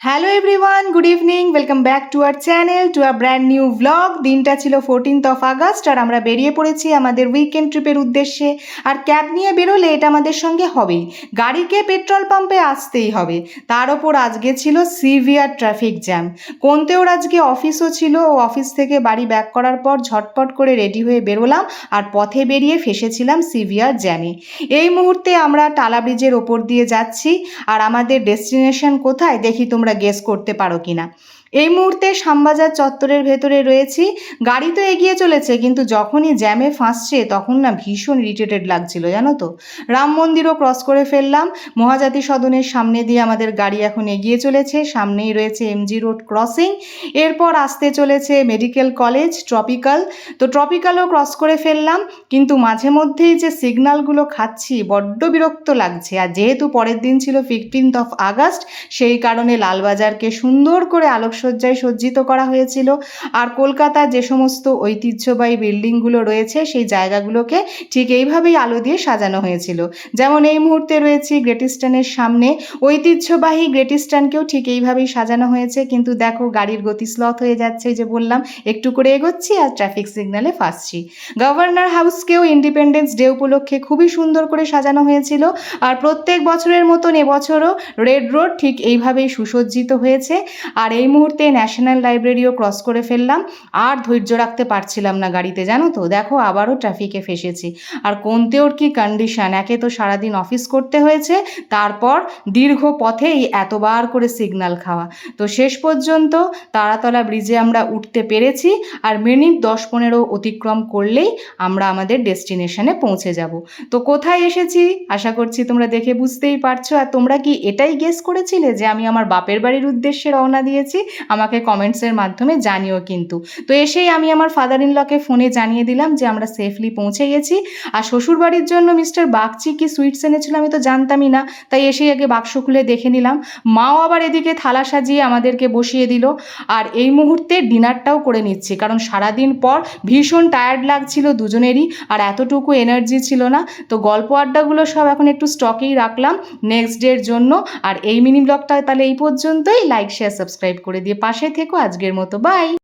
Hello everyone, good evening, welcome back to our channel, to a brand new blog. দিনটা ছিল 14th August আর আমরা বেরিয়ে পড়েছি আমাদের উইকেন্ড ট্রিপের উদ্দেশ্যে। আর ক্যাব নিয়ে বেরোলে এটা আমাদের সঙ্গে হবেই, গাড়িকে পেট্রোল পাম্পে আসতেই হবে। তার ওপর আজকে ছিল সিভিয়ার ট্রাফিক জ্যাম। কোনতেওর আজকে অফিসও ছিল, ও অফিস থেকে বাড়ি ব্যাক করার পর ঝটপট করে রেডি হয়ে বেরোলাম আর পথে বেরিয়ে ফেসেছিলাম সিভিয়ার জ্যামে। এই মুহূর্তে আমরা টালা ব্রিজের ওপর দিয়ে যাচ্ছি আর আমাদের ডেস্টিনেশন কোথায় দেখি তোমরা গেস করতে পারো কিনা। এই মুহূর্তে শ্যামবাজার চত্বরের ভেতরে রয়েছি। গাড়ি তো এগিয়ে চলেছে, কিন্তু যখনই জ্যামে ফাঁসছে তখন না ভীষণ ইরিটেটেড লাগছিল, জানো তো। রাম মন্দিরও ক্রস করে ফেললাম। মহাজাতি সদনের সামনে দিয়ে আমাদের গাড়ি এখন এগিয়ে চলেছে। সামনেই রয়েছে এমজি রোড ক্রসিং, এরপর আসতে চলেছে মেডিকেল কলেজ, ট্রপিক্যাল। তো ট্রপিক্যালও ক্রস করে ফেললাম, কিন্তু মাঝে মধ্যেই যে সিগন্যালগুলো খাচ্ছি বড্ড বিরক্ত লাগছে। আর যেহেতু পরের দিন ছিল 15th আগস্ট, সেই কারণে লালবাজারকে সুন্দর করে আলোকসজ্জায় সজ্জিত করা হয়েছিল। আর কলকাতার যে সমস্ত ঐতিহ্যবাহী বিল্ডিংগুলো রয়েছে সেই জায়গাগুলোকে ঠিক এইভাবেই আলো দিয়ে সাজানো হয়েছিল। যেমন এই মুহূর্তে রয়েছি গ্রেট ইস্টার্নের সামনে, ঐতিহ্যবাহী গ্রেট ইস্টার্নকেও ঠিক এইভাবেই সাজানো হয়েছে। কিন্তু দেখো গাড়ির গতি স্লথ হয়ে যাচ্ছে, যে বললাম একটু করে এগোচ্ছি আর ট্রাফিক সিগন্যালে ফাঁসছি। গভর্নর হাউসকেও ইন্ডিপেন্ডেন্স ডে উপলক্ষে খুবই সুন্দর করে সাজানো হয়েছিল। আর প্রত্যেক বছরের মতন এবছরও রেড রোড ঠিক এইভাবেই সুসজ্জিত হয়েছে। আর এই মুহূর্তে ন্যাশনাল লাইব্রেরিও ক্রস করে ফেললাম। আর ধৈর্য রাখতে পারছিলাম না গাড়িতে, জানো তো। দেখো আবারও ট্রাফিকে ফেসেছি। আর কোনতেওর কি কন্ডিশন, একে তো সারাদিন অফিস করতে হয়েছে, তারপর দীর্ঘ পথে এই এতবার করে সিগন্যাল খাওয়া। তো শেষ পর্যন্ত তারাতলা ব্রিজে আমরা উঠতে পেরেছি। আর মিনিট 10-15 অতিক্রম করলেই আমরা আমাদের ডেস্টিনেশনে পৌঁছে যাব। তো কোথায় এসেছি আশা করছি তোমরা দেখে বুঝতেই পারছো। আর তোমরা কি এটাই গেস করেছিলে যে আমি আমার বাপের বাড়ির উদ্দেশ্যে রওনা দিয়েছি? আমাকে কমেন্টসের মাধ্যমে জানিও কিন্তু। তো এসেই আমি আমার ফাদার ইন লকে ফোনে জানিয়ে দিলাম যে আমরা সেফলি পৌঁছে গেছি। আর শ্বশুর বাড়ির জন্য মিস্টার বাগচি কি সুইটস এনেছিল আমি তো জানতামই না, তাই এসেই আগে বাক্স খুলে দেখে নিলাম। মাও আবার এদিকে থালা সাজিয়ে আমাদেরকে বসিয়ে দিল। আর এই মুহূর্তে ডিনারটাও করে নিচ্ছি, কারণ সারাদিন পর ভীষণ টায়ার্ড লাগছিল দুজনেরই, আর এতটুকু এনার্জি ছিল না। তো গল্প আড্ডাগুলো সব এখন একটু স্টকেই রাখলাম নেক্সট ডের জন্য। আর এই মিনি ব্লগটা তাহলে এই পর্যন্তই। লাইক শেয়ার সাবস্ক্রাইব করে দিয়ে পাশে থেকো। আজকের মতো বাই।